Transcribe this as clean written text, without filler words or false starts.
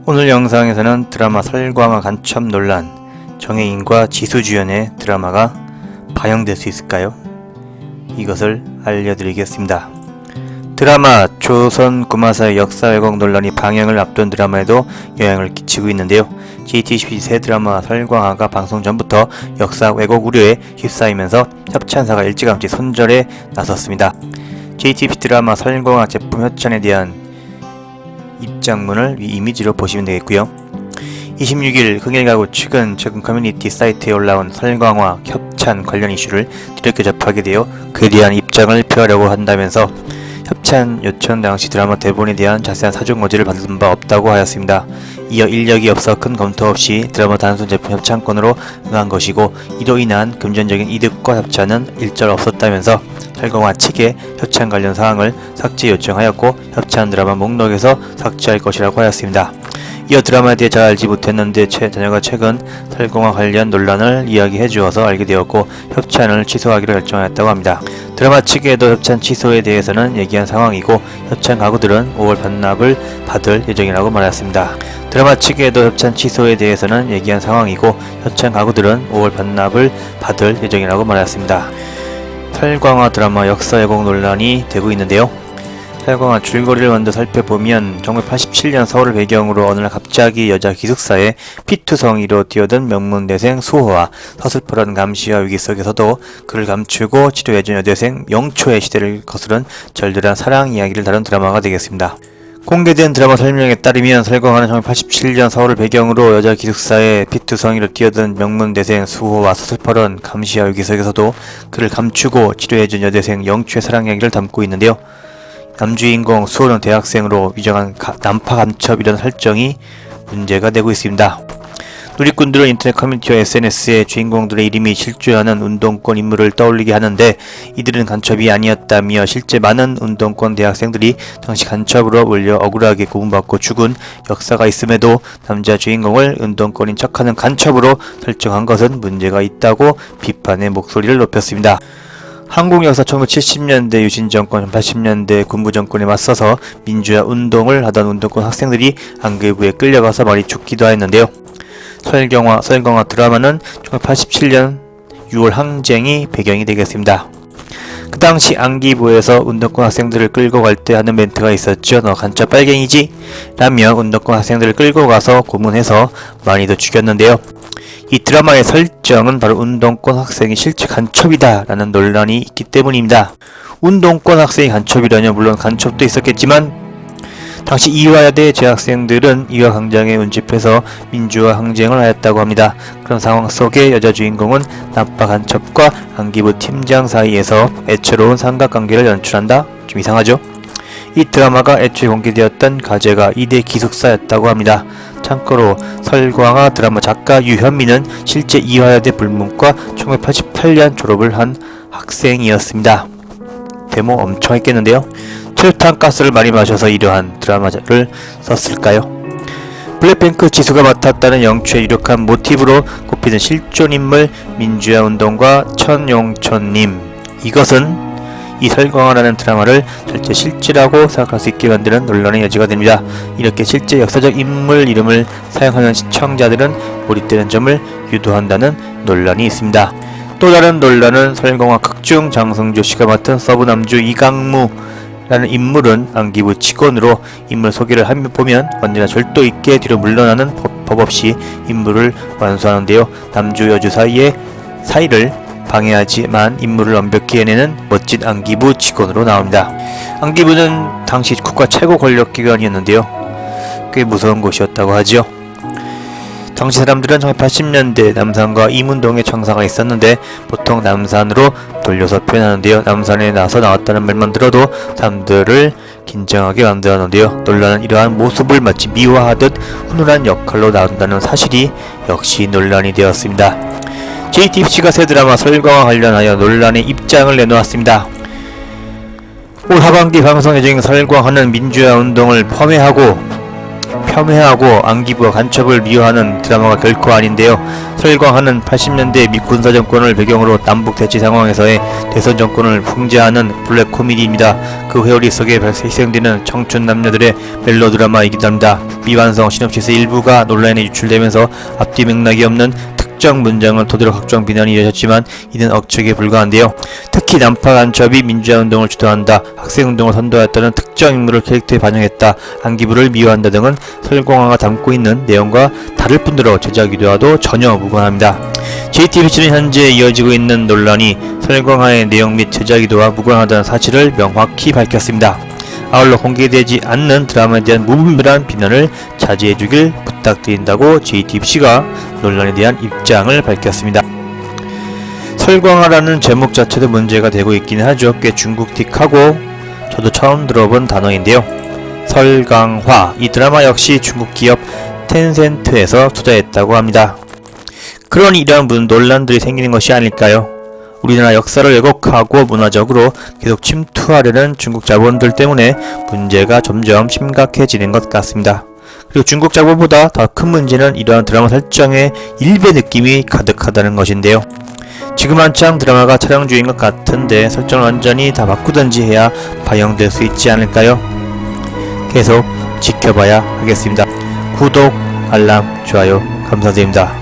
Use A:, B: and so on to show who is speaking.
A: 오늘 영상에서는 드라마 설광화 간첩 논란, 정혜인과 지수 주연의 드라마가 방영될 수 있을까요? 이것을 알려드리겠습니다. 드라마 조선 구마사의 역사 왜곡 논란이 방영을 앞둔 드라마에도 영향을 끼치고 있는데요. JTBC 새 드라마 설광화가 방송 전부터 역사 왜곡 우려에 휩싸이면서 협찬사가 일찌감치 손절에 나섰습니다. JTBC 드라마 설광화 제품 협찬에 대한 입장문을 위 이미지로 보시면 되겠고요. 26일 흥일가구 최근 커뮤니티 사이트에 올라온 설광화 협찬 관련 이슈를 뒤늦게 접하게 되어 그에 대한 입장을 표하려고 한다면서 협찬 요청 당시 드라마 대본에 대한 자세한 사전 고지를 받은 바 없다고 하였습니다. 이어 인력이 없어 큰 검토 없이 드라마 단순 제품 협찬권으로 응한 것이고 이로 인한 금전적인 이득과 협찬은 일절 없었다면서 설광화 측에 협찬 관련 사항을 삭제 요청하였고 협찬 드라마 목록에서 삭제할 것이라고 하였습니다. 이어 드라마에 대해 잘 알지 못했는데 자녀가 최근 설광화 관련 논란을 이야기해 주어서 알게 되었고 협찬을 취소하기로 결정하였다고 합니다. 드라마 측에도 협찬 취소에 대해서는 얘기한 상황이고 협찬 가구들은 5월 반납을 받을 예정이라고 말했습니다. 드라마 측에도 협찬 취소에 대해서는 얘기한 상황이고 협찬 가구들은 5월 반납을 받을 예정이라고 말했습니다. 설광화 드라마 역사 왜곡 논란이 되고 있는데요. 설광화 줄거리를 먼저 살펴보면 1987년 서울을 배경으로 어느 날 갑자기 여자 기숙사에 피투성이로 뛰어든 명문대생 수호와 서슬퍼런 감시와 위기 속에서도 그를 감추고 치료해준 여대생 영초의 시대를 거스른 절절한 사랑 이야기를 다룬 드라마가 되겠습니다. 공개된 드라마 설명에 따르면 설광화는 1987년 서울을 배경으로 여자 기숙사에 피투성이로 뛰어든 명문대생 수호와 서슬퍼런 감시와 위기 속에서도 그를 감추고 치료해준 여대생 영초의 사랑 이야기를 담고 있는데요. 남주인공 수호는 대학생으로 위장한 난파 간첩이라는 설정이 문제가 되고 있습니다. 누리꾼들은 인터넷 커뮤니티와 SNS에 주인공들의 이름이 실주하는 운동권 인물을 떠올리게 하는데 이들은 간첩이 아니었다며 실제 많은 운동권 대학생들이 당시 간첩으로 몰려 억울하게 고문받고 죽은 역사가 있음에도 남자 주인공을 운동권인 척하는 간첩으로 설정한 것은 문제가 있다고 비판의 목소리를 높였습니다. 한국 역사 1970년대 유신 정권, 80년대 군부 정권에 맞서서 민주화 운동을 하던 운동권 학생들이 안개부에 끌려가서 많이 죽기도 했는데요. 설광화 드라마는 1987년 6월 항쟁이 배경이 되겠습니다. 그 당시 안기부에서 운동권 학생들을 끌고 갈 때 하는 멘트가 있었죠. 너 간첩 빨갱이지? 라며 운동권 학생들을 끌고 가서 고문해서 많이도 죽였는데요. 이 드라마의 설정은 바로 운동권 학생이 실제 간첩이다 라는 논란이 있기 때문입니다. 운동권 학생이 간첩이라뇨. 물론 간첩도 있었겠지만 당시 이화여대 재학생들은 이화광장에 운집해서 민주화 항쟁을 하였다고 합니다. 그런 상황 속에 여자 주인공은 나빠 간첩과 안기부 팀장 사이에서 애처로운 삼각관계를 연출한다? 좀 이상하죠? 이 드라마가 애초에 공개되었던 가제가 2대 기숙사였다고 합니다. 참고로 설광화 드라마 작가 유현미는 실제 이화여대 불문과 1988년 졸업을 한 학생이었습니다. 데모 엄청 했겠는데요. 철탄가스를 많이 마셔서 이러한 드라마를 썼을까요? 블랙핑크 지수가 맡았다는 영초의 유력한 모티브로 꼽히는 실존인물 민주화 운동가 천용천님. 이것은 이 설광화라는 드라마를 실제라고 생각할 수 있게 만드는 논란의 여지가 됩니다. 이렇게 실제 역사적 인물 이름을 사용하는 시청자들은 몰입되는 점을 유도한다는 논란이 있습니다. 또 다른 논란은 설광화 극중 장성조 씨가 맡은 서브남주 이강무라는 인물은 안기부 직원으로 인물 소개를 보면 언제나 절도 있게 뒤로 물러나는 법 없이 임무를 완수하는데요. 남주 여주 사이를 방해하지만 임무를 완벽히 해내는 멋진 안기부 직원으로 나옵니다. 안기부는 당시 국가 최고 권력기관이었는데요. 꽤 무서운 곳이었다고 하지요. 당시 사람들은 1980년대 남산과 이문동에 청사가 있었는데 보통 남산으로 돌려서 표현하는데요. 남산에 나왔다는 말만 들어도 사람들을 긴장하게 만들었는데요. 논란은 이러한 모습을 마치 미화하듯 훈훈한 역할로 나온다는 사실이 역시 논란이 되었습니다. JTBC가 새 드라마 설광화 관련하여 논란의 입장을 내놓았습니다. 올 하반기 방송 예정인 설광화는 민주화 운동을 폄훼하고 폄훼하고 안기부와 간첩을 미화하는 드라마가 결코 아닌데요. 설광하는 80년대 미 군사정권을 배경으로 남북 대치 상황에서의 대선 정권을 풍자하는 블랙 코미디입니다. 그 회오리 속에 희생되는 청춘 남녀들의 멜로드라마이기도 합니다. 미완성 시놉시스 일부가 논란에 유출되면서 앞뒤 맥락이 없는 특정 문장을 토대로 각종 비난이 이어졌지만 이는 억측에 불과한데요. 특히 남파 간첩이 민주화운동을 주도한다, 학생운동을 선도했다는 특정 인물을 캐릭터에 반영했다, 안기부를 미화한다 등은 설광화가 담고 있는 내용과 다를 뿐더러 제작 의도와도 전혀 무관합니다. JTBC는 현재 이어지고 있는 논란이 설광화의 내용 및 제작 의도와 무관하다는 사실을 명확히 밝혔습니다. 아울러 공개되지 않는 드라마에 대한 무분별한 비난을 자제해주길 부탁드린다고 JTBC가 논란에 대한 입장을 밝혔습니다. 설광화라는 제목 자체도 문제가 되고 있긴 하죠. 꽤 중국틱하고 저도 처음 들어본 단어인데요. 설광화, 이 드라마 역시 중국 기업 텐센트에서 투자했다고 합니다. 그러니 이러한 논란들이 생기는 것이 아닐까요? 우리나라 역사를 왜곡하고 문화적으로 계속 침투하려는 중국 자본들 때문에 문제가 점점 심각해지는 것 같습니다. 그리고 중국 자본보다 더 큰 문제는 이러한 드라마 설정에 일배 느낌이 가득하다는 것인데요. 지금 한창 드라마가 촬영 중인 것 같은데 설정을 완전히 다 바꾸든지 해야 반영될 수 있지 않을까요? 계속 지켜봐야 하겠습니다. 구독, 알람, 좋아요 감사드립니다.